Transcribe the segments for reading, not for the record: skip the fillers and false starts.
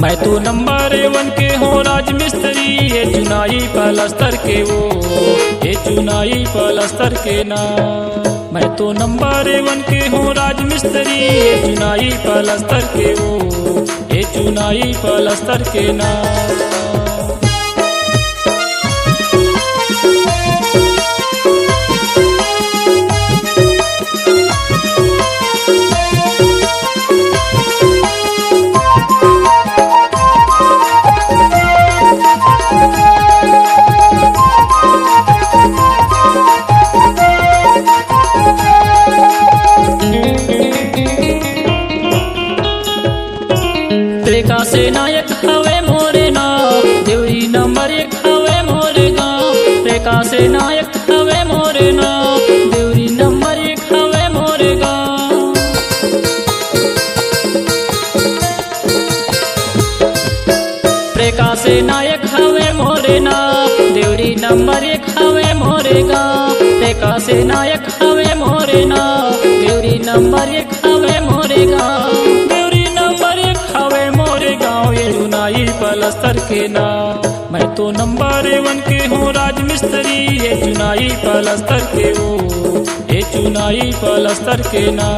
मैं तो नंबर 1 के हूँ राज मिस्त्री, ये चुनाई पलस्तर के वो, ये चुनाई पलस्तर के ना। मैं तो नंबर 1 के हूँ राज मिस्त्री, ये चुनाई पलस्तर के वो, ये चुनाई पलस्तर के ना। रेखा से नायक हवे मोरे नाव, देवरी नंबर 1 हवे मोरे गाँव। रेखा से नायक हवे मोरे नाव, देवरी नंबर 1 हवे मोरे गाँव। रेखा से नायक हवे मोरे नाव, देवरी नंबर 1 हवे मोरे गाँव। रेखा से नायक हवे मोरे नाव, देवरी नंबर 1 हवे मोरे गाँव। देवरी नंबर 1 हवे मोरे गाँव, ये चुनाई पलस्तर के ना। मैं तो नंबर 1 के हूँ राज मिस्त्री, ये चुनाई पलस्तर के वो, ये चुनाई पलस्तर के ना।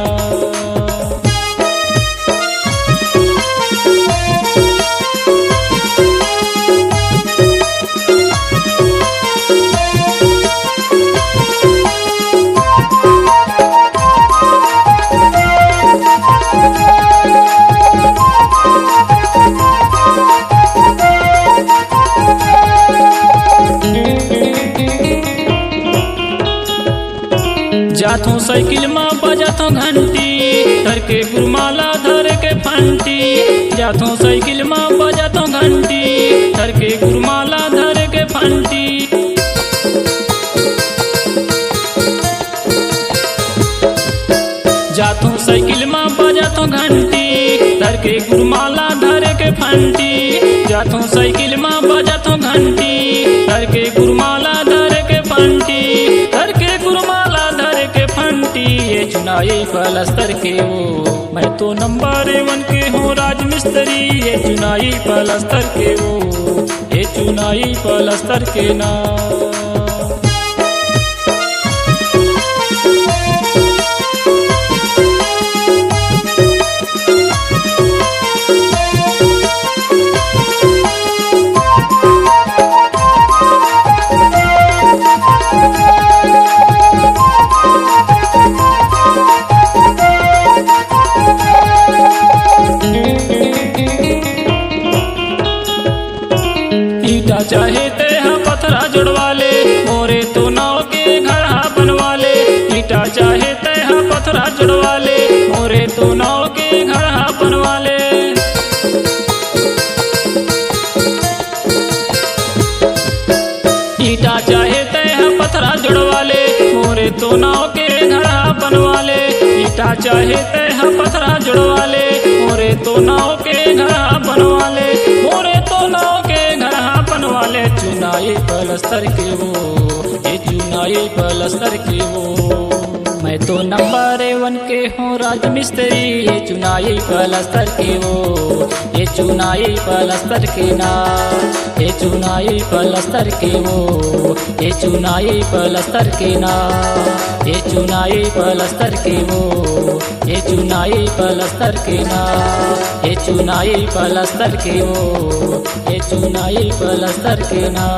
जाथों साइकिल में बजाथों घंटी, धर के गुरमाला धर के फंटी। जाथों साइकिल में बजाथों घंटी, धर के गुरमाला धर के फंटी। जाथों साइकिल में बजाथों घंटी, धर के गुरमाला धर के फंटी। जाथों साइकिल में बजाथों घंटी, धर के गुरमाला धर के फंटी। धर के गुरमाला धर के फंटी, ये चुनाई पलस्तर के वो। मैं तो नंबर 1 के हूँ राज मिस्त्री, ये चुनाई पलस्तर के वो, ये चुनाई पलस्तर के ना। ईटा चाहे ते हाँ पत्थरा जुड़वा ले, मोरे तो नाव के घर हाँ बनवा ले। ईटा चाहे ते हाँ पत्थरा जुड़वा ले, मोरे तो नाव के घर हाँ बनवा ले। ईटा चाहे ते हाँ पत्थरा जुड़वा ले, मोरे तो नाव के घर हाँ बनवा ले। ईटा चाहे ते हाँ पत्थरा जुड़वा ले, मोरे तो नाव के घर हाँ बनवा ले। मोरे तो नाव के घर हाँ बनवा ले, चुनाई पलस्तर के वो, ये चुनाई पलस्तर के वो। मैं तो नंबर 1 के हूँ राज मिस्त्री, ये चुनाई पलस्तर के वो, ये चुनाई पलस्तर के ना। ये चुनाई पलस्तर के वो, ये चुनाई पलस्तर के ना। ये चुनाई पलस्तर के वो, ये चुनाई पलस्तर के ना। ये चुनाई पलस्तर के वो, ये चुनाई पलस्तर के ना।